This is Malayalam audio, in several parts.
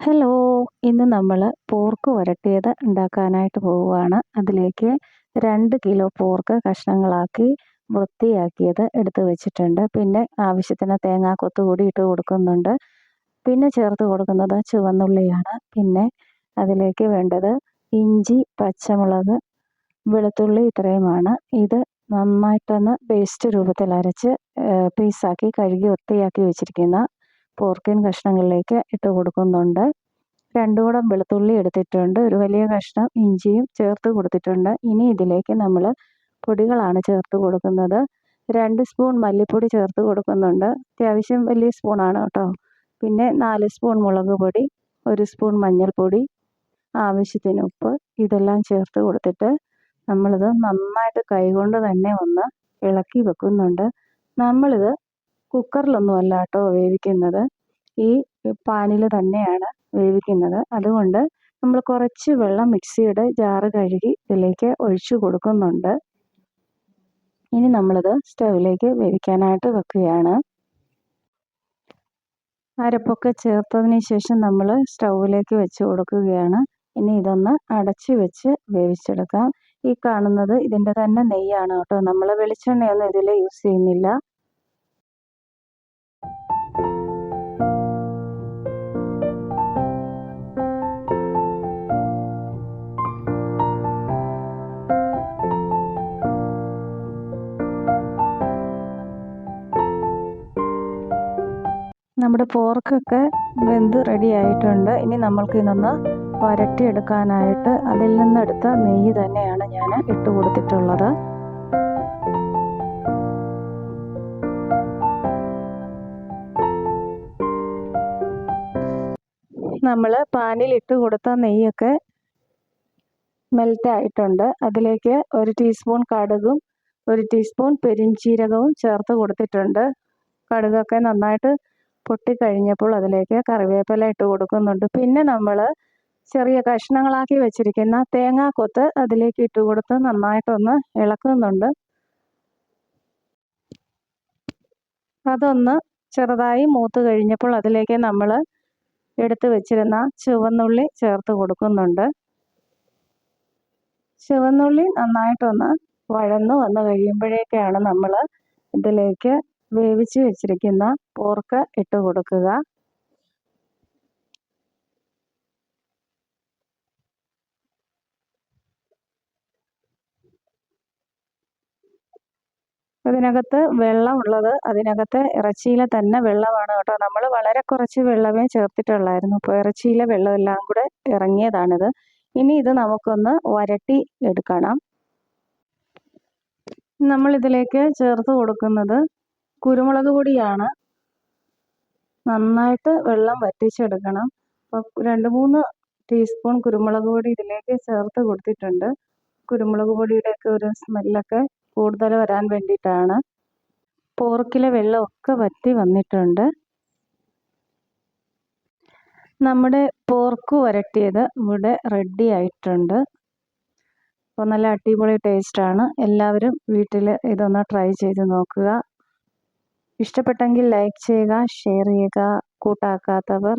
ഹലോ, ഇന്ന് നമ്മൾ പോർക്ക് വരട്ടിയത് ഉണ്ടാക്കാനായിട്ട് പോവുകയാണ്. അതിലേക്ക് 2 കിലോ പോർക്ക് കഷ്ണങ്ങളാക്കി വൃത്തിയാക്കിയത് എടുത്ത് വെച്ചിട്ടുണ്ട്. പിന്നെ ആവശ്യത്തിന് തേങ്ങാക്കൊത്ത് കൂടി ഇട്ട് കൊടുക്കുന്നുണ്ട്. പിന്നെ ചേർത്ത് കൊടുക്കുന്നത് ചുവന്നുള്ളിയാണ്. പിന്നെ അതിലേക്ക് വേണ്ടത് ഇഞ്ചി, പച്ചമുളക്, വെളുത്തുള്ളി ഇത്രയുമാണ്. ഇത് നന്നായിട്ടൊന്ന് പേസ്റ്റ് രൂപത്തിൽ അരച്ച് പീസാക്കി കഴുകി വൃത്തിയാക്കി വെച്ചിരിക്കുന്ന പോർക്കിൻ കഷ്ണങ്ങളിലേക്ക് ഇട്ട് കൊടുക്കുന്നുണ്ട്. 2 കുടം വെളുത്തുള്ളി എടുത്തിട്ടുണ്ട്. ഒരു വലിയ കഷ്ണം ഇഞ്ചിയും ചേർത്ത് കൊടുത്തിട്ടുണ്ട്. ഇനി ഇതിലേക്ക് നമ്മൾ പൊടികളാണ് ചേർത്ത് കൊടുക്കുന്നത്. 2 സ്പൂൺ മല്ലിപ്പൊടി ചേർത്ത് കൊടുക്കുന്നുണ്ട്. അത്യാവശ്യം വലിയ സ്പൂണാണ് കേട്ടോ. പിന്നെ 4 സ്പൂൺ മുളക് പൊടി, 1 സ്പൂൺ മഞ്ഞൾപ്പൊടി, ആവശ്യത്തിന് ഉപ്പ്, ഇതെല്ലാം ചേർത്ത് കൊടുത്തിട്ട് നമ്മളിത് നന്നായിട്ട് കൈകൊണ്ട് തന്നെ ഒന്ന് ഇളക്കി വെക്കുന്നുണ്ട്. നമ്മളിത് കുക്കറിലൊന്നുമല്ല കേട്ടോ വേവിക്കുന്നത്, ഈ പാനിൽ തന്നെയാണ് വേവിക്കുന്നത്. അതുകൊണ്ട് നമ്മൾ കുറച്ച് വെള്ളം മിക്സിയുടെ ജാറ് കഴുകി ഇതിലേക്ക് ഒഴിച്ചു കൊടുക്കുന്നുണ്ട്. ഇനി നമ്മളിത് സ്റ്റൗവിലേക്ക് വേവിക്കാനായിട്ട് വെക്കുകയാണ്. അരപ്പൊക്കെ ചേർത്തതിന് ശേഷം നമ്മൾ സ്റ്റൗവിലേക്ക് വെച്ച് കൊടുക്കുകയാണ്. ഇനി ഇതൊന്ന് അടച്ച് വെച്ച് വേവിച്ചെടുക്കാം. ഈ കാണുന്നത് ഇതിൻ്റെ തന്നെ നെയ്യാണ് കേട്ടോ. നമ്മൾ വെളിച്ചെണ്ണയൊന്നും ഇതിൽ യൂസ് ചെയ്യുന്നില്ല. നമ്മുടെ പോർക്കൊക്കെ വെന്ത് റെഡി ആയിട്ടുണ്ട്. ഇനി നമ്മൾക്ക് ഇതൊന്ന് വരട്ടിയെടുക്കാനായിട്ട് അതിൽ നിന്നെടുത്ത നെയ്യ് തന്നെയാണ് ഞാൻ ഇട്ട് കൊടുത്തിട്ടുള്ളത്. നമ്മൾ പാനിൽ ഇട്ട് കൊടുത്ത നെയ്യൊക്കെ മെൽറ്റ് ആയിട്ടുണ്ട്. അതിലേക്ക് 1 ടീസ്പൂൺ കടുകും 1 ടീസ്പൂൺ പെരിഞ്ചീരകവും ചേർത്ത് കൊടുത്തിട്ടുണ്ട്. കടുകൊക്കെ നന്നായിട്ട് പൊട്ടിക്കഴിഞ്ഞപ്പോൾ അതിലേക്ക് കറിവേപ്പില ഇട്ട് കൊടുക്കുന്നുണ്ട്. പിന്നെ നമ്മൾ ചെറിയ കഷ്ണങ്ങളാക്കി വെച്ചിരിക്കുന്ന തേങ്ങാക്കൊത്ത് അതിലേക്ക് ഇട്ട് കൊടുത്ത് നന്നായിട്ടൊന്ന് ഇളക്കുന്നുണ്ട്. അതൊന്ന് ചെറുതായി മൂത്ത് കഴിഞ്ഞപ്പോൾ അതിലേക്ക് നമ്മൾ എടുത്ത് വെച്ചിരുന്ന ചുവന്നുള്ളി ചേർത്ത് കൊടുക്കുന്നുണ്ട്. ചുവന്നുള്ളി നന്നായിട്ടൊന്ന് വഴന്നു വന്ന് കഴിയുമ്പോഴേക്കാണ് നമ്മൾ ഇതിലേക്ക് വേവിച്ച് വെച്ചിരിക്കുന്ന പോർക്ക് ഇട്ട് കൊടുക്കുക. അതിനകത്ത് വെള്ളമുള്ളത് അതിനകത്ത് ഇറച്ചിയിലെ തന്നെ വെള്ളമാണ് കേട്ടോ. നമ്മൾ വളരെ കുറച്ച് വെള്ളമേ ചേർത്തിട്ടുള്ളായിരുന്നു. അപ്പോൾ ഇറച്ചിയിലെ വെള്ളമെല്ലാം കൂടെ ഇറങ്ങിയതാണിത്. ഇനി ഇത് നമുക്കൊന്ന് വരട്ടി എടുക്കണം. നമ്മളിതിലേക്ക് ചേർത്ത് കൊടുക്കുന്നത് കുരുമുളക് പൊടിയാണ്. നന്നായിട്ട് വെള്ളം വറ്റിച്ചെടുക്കണം. അപ്പോൾ 2-3 ടീസ്പൂൺ കുരുമുളക് പൊടി ഇതിലേക്ക് ചേർത്ത് കൊടുത്തിട്ടുണ്ട്. കുരുമുളക് പൊടിയുടെയൊക്കെ ഒരു സ്മെല്ലൊക്കെ കൂടുതൽ വരാൻ വേണ്ടിയിട്ടാണ്. പോർക്കിലെ വെള്ളമൊക്കെ വറ്റി വന്നിട്ടുണ്ട്. നമ്മുടെ പോർക്ക് വരട്ടിയത് ഇവിടെ റെഡി ആയിട്ടുണ്ട്. അപ്പോൾ നല്ല അടിപൊളി ടേസ്റ്റാണ്. എല്ലാവരും വീട്ടിൽ ഇതൊന്ന് ട്രൈ ചെയ്ത് നോക്കുക. ഇഷ്ടപ്പെട്ടെങ്കിൽ ലൈക്ക് ചെയ്യുക, ഷെയർ ചെയ്യുക. കൂട്ടാക്കാത്തവർ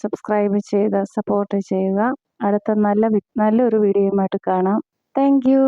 സബ്സ്ക്രൈബ് ചെയ്ത് സപ്പോർട്ട് ചെയ്യുക. അടുത്ത നല്ലൊരു വീഡിയോയുമായിട്ട് കാണാം. Thank you.